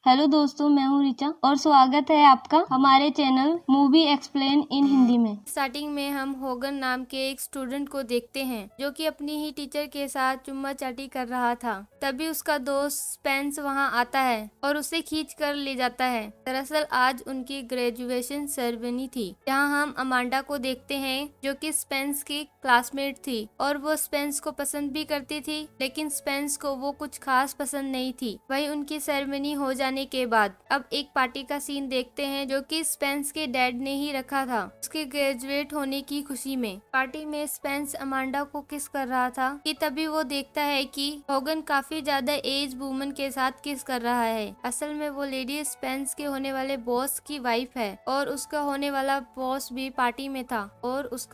Hello दोस्तों, मैं हूँ रिचा और स्वागत है आपका हमारे channel movie explain in Hindi में। स्टार्टिंग में हम होगन नाम के एक स्टूडेंट को देखते हैं जो कि अपनी ही टीचर के साथ चुम्मा चाटी कर रहा था। तभी उसका दोस्त स्पेंस वहाँ आता है और उसे खींच कर ले जाता है। दरअसल आज उनकी ग्रेजुएशन सेरेमनी थी, जहाँ हम अमांडा को देखते हैं जो कि स्पेंस की क्लासमेट थी और वो स्पेंस को पसंद भी करती थी, लेकिन स्पेंस को वो कुछ खास पसंद नहीं थी। वही उनकी सेरेमनी हो जाने के बाद अब एक पार्टी का सीन देखते हैं जो कि स्पेंस के डैड ने ही रखा था उसके ग्रेजुएट होने की खुशी में। पार्टी में स्पेंस अमांडा को किस कर रहा था कि तभी वो देखता है कि होगन काफी ज्यादा एज वुमन के साथ किस कर रहा है। असल में वो लेडी स्पेंस के होने वाले बॉस की वाइफ है और उसका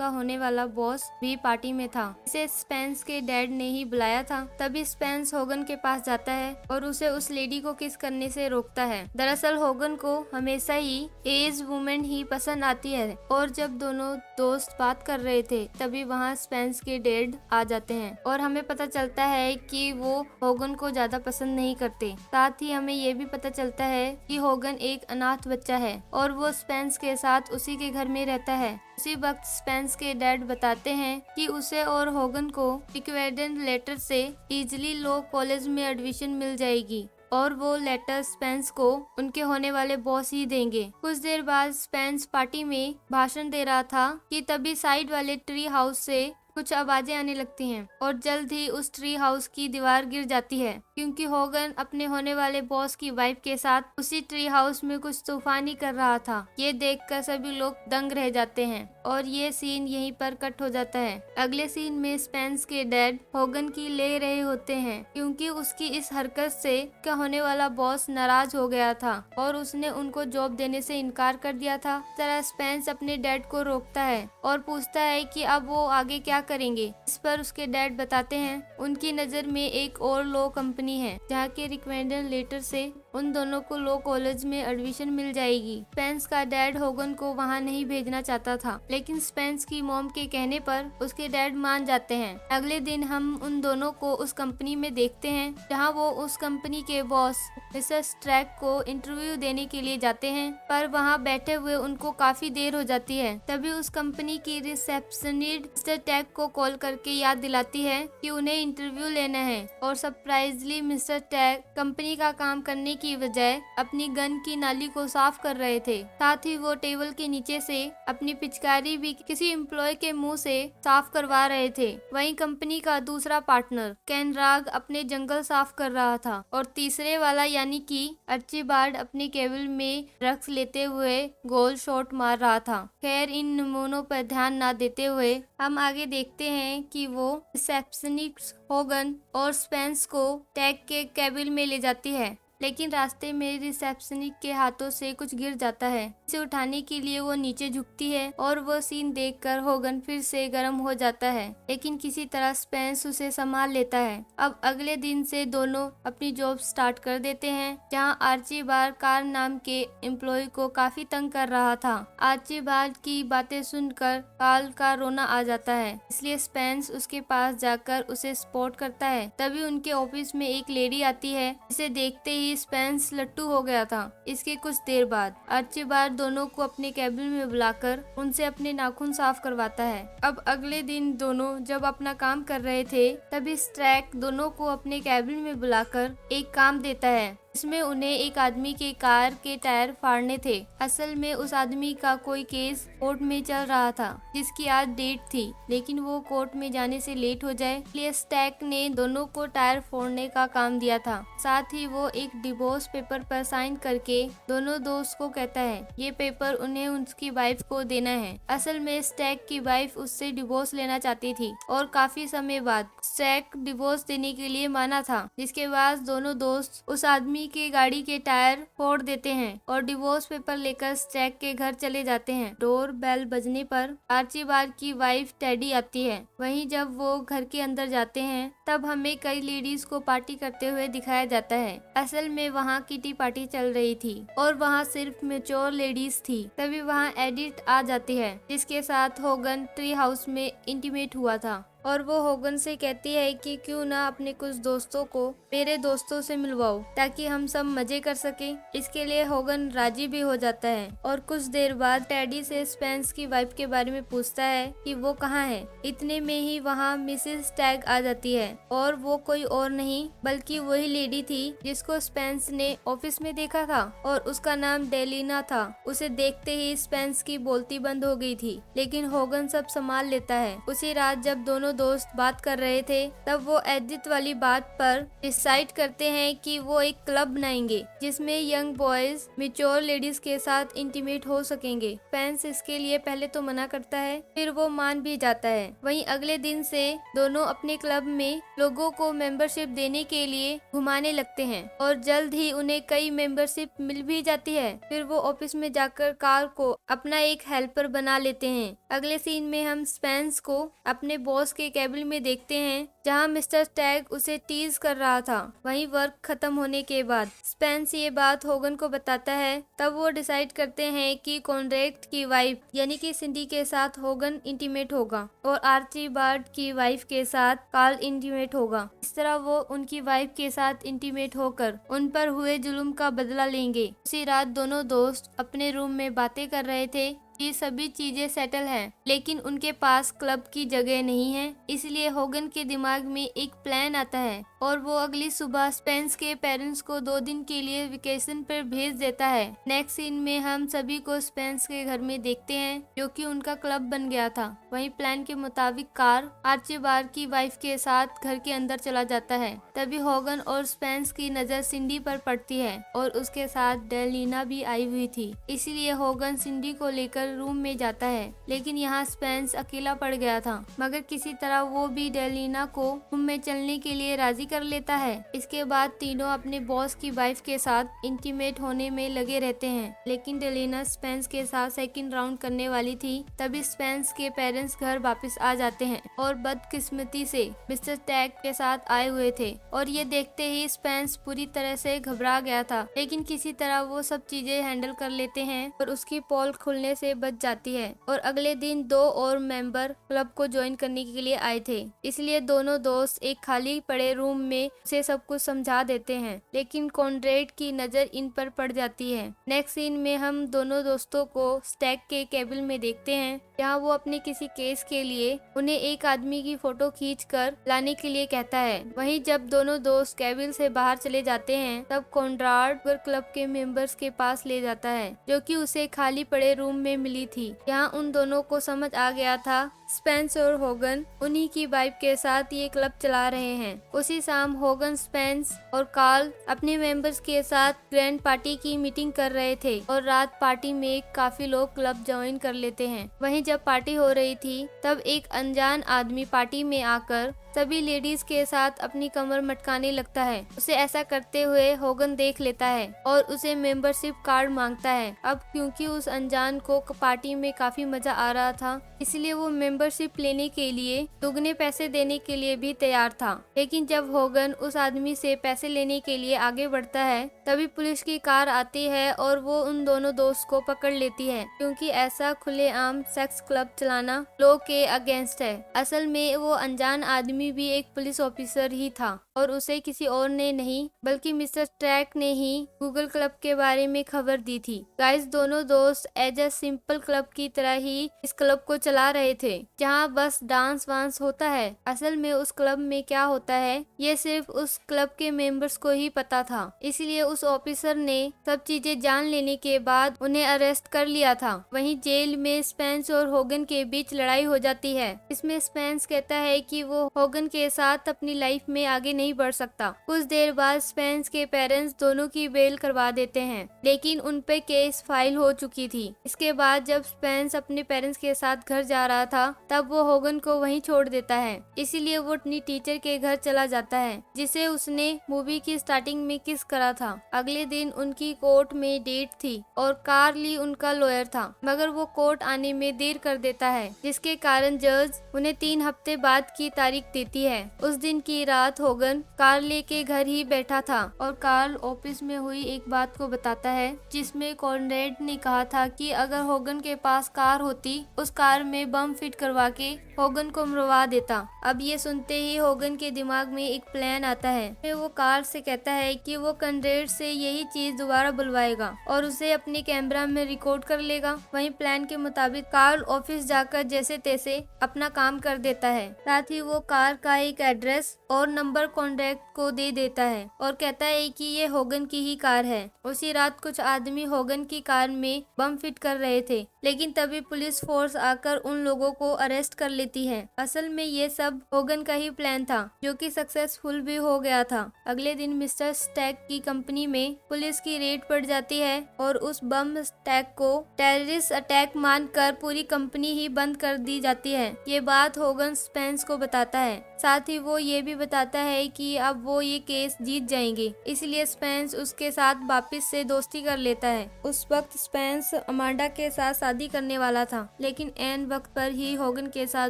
होने वाला बॉस भी पार्टी में था इसे स्पेंस के डैड ने ही बुलाया था। तभी स्पेंस होगन के पास जाता है और उसे उस लेडी को किस करने से रोकता है। दरअसल होगन को हमेशा ही एज वुमेन ही पसंद आती है और जब दोनों दोस्त बात कर रहे थे तभी वहाँ स्पेंस के डैड आ जाते हैं और हमें पता चलता है कि वो होगन को ज्यादा पसंद नहीं करते। साथ ही हमें ये भी पता चलता है कि होगन एक अनाथ बच्चा है और वो स्पेंस के साथ उसी के घर में रहता है। उसी वक्त स्पेंस के डैड बताते हैं कि उसे और होगन को रिक्वेस्ट लेटर से इजीली लॉ कॉलेज में एडमिशन मिल जाएगी और वो लेटर स्पेंस को उनके होने वाले बॉस ही देंगे। कुछ देर बाद स्पेंस पार्टी में भाषण दे रहा था कि तभी साइड वाले ट्री हाउस से कुछ आवाजें आने लगती हैं और जल्द ही उस ट्री हाउस की दीवार गिर जाती है क्योंकि होगन अपने होने वाले बॉस की वाइफ के साथ उसी ट्री हाउस में कुछ तूफानी कर रहा था। ये देखकर सभी लोग दंग रह जाते हैं और ये सीन यहीं पर कट हो जाता है। अगले सीन में स्पेंस के डैड होगन की ले रहे होते हैं क्योंकि उसकी इस हरकत से क्या होने वाला बॉस नाराज हो गया था और उसने उनको जॉब देने से इनकार कर दिया था। इस तरह स्पेंस अपने डैड को रोकता है और पूछता है कि अब वो आगे क्या करेंगे। इस पर उसके डैड बताते हैं उनकी नजर में एक और लॉ कंपनी है जहाँ के रिकमेंडर लेटर से उन दोनों को लॉ कॉलेज में एडमिशन मिल जाएगी। स्पेंस का डैड होगन को वहाँ नहीं भेजना चाहता था, लेकिन स्पेंस की मॉम के कहने पर उसके डैड मान जाते हैं। अगले दिन हम उन दोनों को उस कंपनी में देखते हैं जहाँ वो उस कंपनी के बॉस मिस्टर स्ट्रैक को इंटरव्यू देने के लिए जाते हैं, पर वहाँ बैठे हुए उनको काफी देर हो जाती है। तभी उस कंपनी की रिसेप्शनिस्ट मिस्टर टैग को कॉल करके याद दिलाती है कि उन्हें इंटरव्यू लेना है और सरप्राइजली मिस्टर टैग कंपनी का काम करने की बजाय अपनी गन की नाली को साफ कर रहे थे। साथ ही वो टेबल के नीचे से अपनी पिचकारी भी किसी एम्प्लॉय के मुंह से साफ करवा रहे थे। वहीं कंपनी का दूसरा पार्टनर केनराग अपने जंगल साफ कर रहा था और तीसरे वाला यानी कि अर्चिबाल्ड अपने केबिन में ड्रग्स लेते हुए गोल शॉट मार रहा था। खैर इन नमूनों पर ध्यान न देते हुए हम आगे देखते हैं कि वो रिसेप्शनिस्ट होगन और स्पेंस को टैग के केबिन में ले जाती है, लेकिन रास्ते में रिसेप्शनिस्ट के हाथों से कुछ गिर जाता है। इसे उठाने के लिए वो नीचे झुकती है और वो सीन देखकर होगन फिर से गर्म हो जाता है, लेकिन किसी तरह स्पेंस उसे संभाल लेता है। अब अगले दिन से दोनों अपनी जॉब स्टार्ट कर देते हैं, जहां आर्चीबाल्ड कार नाम के एम्प्लॉय को काफी तंग कर रहा था। आर्चीबाल्ड की बातें सुनकर कार्ल का रोना आ जाता है, इसलिए स्पेंस उसके पास जाकर उसे सपोर्ट करता है। तभी उनके ऑफिस में एक लेडी आती है, जिसे देखते ही स्पेंस लट्टू हो गया था। इसके कुछ देर बाद आर्चीबाल्ड दोनों को अपने केबिन में बुलाकर उनसे अपने नाखून साफ करवाता है। अब अगले दिन दोनों जब अपना काम कर रहे थे तभी स्ट्रैक दोनों को अपने केबिन में बुलाकर एक काम देता है, इसमें उन्हें एक आदमी के कार के टायर फाड़ने थे। असल में उस आदमी का कोई केस कोर्ट में चल रहा था जिसकी आज डेट थी, लेकिन वो कोर्ट में जाने से लेट हो जाए इसलिए स्टैक ने दोनों को टायर फोड़ने का काम दिया था। साथ ही वो एक डिवोर्स पेपर पर साइन करके दोनों दोस्त को कहता है ये पेपर उन्हें उसकी वाइफ को देना है। असल में स्टैक की वाइफ उससे डिवोर्स लेना चाहती थी और काफी समय बाद स्टैक डिवोर्स देने के लिए माना था, जिसके बाद दोनों दोस्त उस आदमी के गाड़ी के टायर फोड़ देते हैं और डिवोर्स पेपर लेकर स्टैक के घर चले जाते हैं। डोर बेल बजने पर आर्चीबाल्ड की वाइफ टेडी आती है। वहीं जब वो घर के अंदर जाते हैं तब हमें कई लेडीज को पार्टी करते हुए दिखाया जाता है। असल में वहाँ किटी पार्टी चल रही थी और वहाँ सिर्फ मैच्योर लेडीज थी। तभी वहाँ एडिट आ जाती है, जिसके साथ होगन ट्री हाउस में इंटीमेट हुआ था और वो होगन से कहती है कि क्यों ना अपने कुछ दोस्तों को मेरे दोस्तों से मिलवाओ ताकि हम सब मजे कर सके। इसके लिए होगन राजी भी हो जाता है और कुछ देर बाद टेडी से स्पेंस की वाइफ के बारे में पूछता है कि वो कहाँ है। इतने में ही वहाँ मिसेस टैग आ जाती है और वो कोई और नहीं बल्कि वही लेडी थी जिसको स्पेंस ने ऑफिस में देखा था और उसका नाम डेलिना था। उसे देखते ही स्पेंस की बोलती बंद हो गई थी, लेकिन होगन सब संभाल लेता है। उसी रात जब दोनों दोस्त बात कर रहे थे तब वो एडिथ वाली बात पर डिसाइड करते हैं कि वो एक क्लब बनाएंगे जिसमें यंग बॉयज मैच्योर लेडीज के साथ इंटीमेट हो सकेंगे। स्पेंस इसके लिए पहले तो मना करता है, फिर वो मान भी जाता है। वहीं अगले दिन से दोनों अपने क्लब में लोगों को मेंबरशिप देने के लिए घुमाने लगते हैं और जल्द ही उन्हें कई मेंबरशिप मिल भी जाती है। फिर वो ऑफिस में जाकर कार्ल को अपना एक हेल्पर बना लेते हैं। अगले सीन में हम स्पेंस को अपने बॉस के केबिन में देखते हैं जहां मिस्टर टैग उसे टीज कर रहा था। वहीं वर्क खत्म होने के बाद स्पेंस ये बात होगन को बताता है। तब वो डिसाइड करते हैं कि कॉनरेड की वाइफ यानी कि सिंडी के साथ होगन इंटीमेट होगा और आर्चीबाल्ड की वाइफ के साथ कार्ल इंटीमेट होगा। इस तरह वो उनकी वाइफ के साथ इंटीमेट होकर उन पर हुए जुल्म का बदला लेंगे। उसी रात दोनों दोस्त अपने रूम में बातें कर रहे थे ये सभी चीजें सेटल हैं, लेकिन उनके पास क्लब की जगह नहीं है। इसलिए होगन के दिमाग में एक प्लान आता है और वो अगली सुबह स्पेंस के पेरेंट्स को 2 दिन के लिए वेकेशन पर भेज देता है। नेक्स्ट सीन में हम सभी को स्पेंस के घर में देखते हैं जो कि उनका क्लब बन गया था। वहीं प्लान के मुताबिक कार्ल आर्चीबाल्ड की वाइफ के साथ घर के अंदर चला जाता है। तभी होगन और स्पेंस की नजर सिंडी पर पड़ती है और उसके साथ डेलिना भी आई हुई थी। इसलिए होगन सिंडी को लेकर रूम में जाता है, लेकिन यहाँ स्पेंस अकेला पड़ गया था, मगर किसी तरह वो भी डेलिना को रूम में चलने के लिए राजी कर लेता है। इसके बाद तीनों अपने बॉस की वाइफ के साथ इंटीमेट होने में लगे रहते हैं, लेकिन डेलिना स्पेंस के साथ सेकंड राउंड करने वाली थी। तभी स्पेंस के पेरेंट्स घर वापस आ जाते हैं और बदकिस्मती से मिस्टर टैग के साथ आए हुए थे और ये देखते ही स्पेंस पूरी तरह से घबरा गया था, लेकिन किसी तरह वो सब चीजें हैंडल कर लेते हैं और उसकी पोल खुलने से बच जाती है। और अगले दिन 2 और मेंबर क्लब को ज्वाइन करने के लिए आए थे, इसलिए दोनों दोस्त एक खाली पड़े रूम में उसे सब कुछ समझा देते हैं, लेकिन कॉनरेड की नजर इन पर पड़ जाती है। नेक्स्ट सीन में हम दोनों दोस्तों को स्टैग के केबिन में देखते हैं जहाँ वो अपने किसी केस के लिए उन्हें एक आदमी की फोटो खींचकर लाने के लिए कहता है। वहीं जब दोनों दोस्त केबिन से बाहर चले जाते हैं तब कॉनराड क्लब के मेंबर्स के पास ले जाता है जो कि उसे खाली पड़े रूम में मिली थी। यहाँ उन दोनों को समझ आ गया था स्पेंस और होगन उन्हीं की वाइफ के साथ ये क्लब चला रहे हैं। उसी शाम होगन, स्पेंस और कार्ल अपने मेंबर्स के साथ ग्रैंड पार्टी की मीटिंग कर रहे थे और रात पार्टी में काफी लोग क्लब ज्वाइन कर लेते हैं। वहीं जब पार्टी हो रही थी तब एक अनजान आदमी पार्टी में आकर सभी लेडीज के साथ अपनी कमर मटकाने लगता है। उसे ऐसा करते हुए होगन देख लेता है और उसे मेंबरशिप कार्ड मांगता है। अब क्योंकि उस अनजान को पार्टी में काफी मजा आ रहा था, इसलिए वो मेंबरशिप लेने के लिए दुगने पैसे देने के लिए भी तैयार था। लेकिन जब होगन उस आदमी से पैसे लेने के लिए आगे बढ़ता है तभी पुलिस की कार आती है और वो उन दोनों दोस्त को पकड़ लेती है, क्योंकि ऐसा खुलेआम सेक्स क्लब चलाना लॉ के अगेंस्ट है। असल में वो अनजान आदमी भी एक पुलिस ऑफिसर ही था और उसे किसी और ने नहीं बल्कि मिस्टर ट्रैक ने ही गूगल क्लब के बारे में खबर दी थी। गाइस, दोनों दोस्त एज अ सिंपल क्लब की तरह ही इस क्लब को चला रहे थे जहां बस डांस वांस होता है। असल में उस क्लब में क्या होता है ये सिर्फ उस क्लब के मेंबर्स को ही पता था, इसलिए उस ऑफिसर ने सब चीजें जान लेने के बाद उन्हें अरेस्ट कर लिया था। वहीं जेल में स्पेंस और होगन के बीच लड़ाई हो जाती है। इसमें स्पेंस कहता है कि वो होगन के साथ अपनी लाइफ में आगे नहीं बढ़ सकता। कुछ देर बाद स्पेंस के पेरेंट्स दोनों की बेल करवा देते हैं, लेकिन उन पे केस फाइल हो चुकी थी। इसके बाद जब स्पेंस अपने पेरेंट्स के साथ घर जा रहा था तब वो होगन को वहीं छोड़ देता है, इसीलिए वो अपनी टीचर के घर चला जाता है जिसे उसने मूवी की स्टार्टिंग में किस करा था। अगले दिन उनकी कोर्ट में डेट थी और कार्ली उनका लॉयर था, मगर वो कोर्ट आने में देर कर देता है, जिसके कारण जज उन्हें 3 हफ्ते बाद की तारीख देती है। उस दिन की रात होगन कार्ले के घर ही बैठा था और कार्ल ऑफिस में हुई एक बात को बताता है जिसमें कॉनरेड ने कहा था कि अगर होगन के पास कार होती उस कार में बम फिट करवा के होगन को मरवा देता। अब ये सुनते ही होगन के दिमाग में एक प्लान आता है। फिर वो कार्ल से कहता है कि वो कॉनरेड से यही चीज दोबारा बुलवाएगा और उसे अपने कैमरा में रिकॉर्ड कर लेगा। वहीं प्लान के मुताबिक कार्ल ऑफिस जाकर जैसे तैसे अपना काम कर देता है। साथ ही वो कार का एक एड्रेस और नंबर कॉन्ट्रैक्ट को दे देता है और कहता है कि ये होगन की ही कार है। उसी रात कुछ आदमी होगन की कार में बम फिट कर रहे थे, लेकिन तभी पुलिस फोर्स आकर उन लोगों को अरेस्ट कर लेती है। असल में ये सब होगन का ही प्लान था, जो कि सक्सेसफुल भी हो गया था। अगले दिन मिस्टर स्टैक की कंपनी में पुलिस की रेड पड़ जाती है और उस बम स्टैक को टेररिस्ट अटैक मानकर पूरी कंपनी ही बंद कर दी जाती है। ये बात होगन स्पेंस को बताता है। साथ ही वो ये भी बताता है कि अब वो ये केस जीत जाएंगे, इसलिए स्पेंस उसके साथ वापस से दोस्ती कर लेता है। उस वक्त स्पेंस अमांडा के साथ शादी करने वाला था, लेकिन एन वक्त पर ही होगन के साथ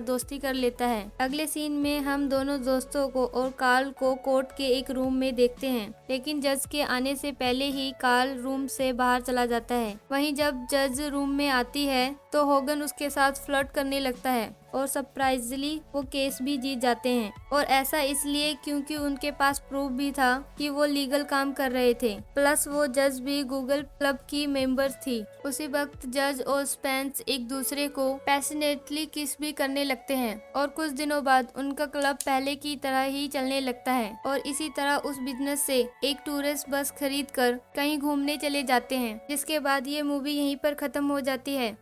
दोस्ती कर लेता है। अगले सीन में हम दोनों दोस्तों को और कार्ल को कोर्ट के एक रूम में देखते हैं, लेकिन जज के आने से पहले ही कार्ल रूम से बाहर चला जाता है। वहीं जब जज रूम में आती है तो होगन उसके साथ फ्लर्ट करने लगता है और सरप्राइजली वो केस भी जीत जाते हैं, और ऐसा इसलिए क्योंकि उनके पास प्रूफ भी था कि वो लीगल काम कर रहे थे। प्लस वो जज भी गूगल क्लब की मेंबर थी। उसी वक्त जज और स्पेंस एक दूसरे को पैशनेटली किस भी करने लगते हैं और कुछ दिनों बाद उनका क्लब पहले की तरह ही चलने लगता है और इसी तरह उस बिजनेस से एक टूरिस्ट बस खरीद कर कहीं घूमने चले जाते हैं। जिसके बाद ये मूवी यहीं पर खत्म हो जाती है।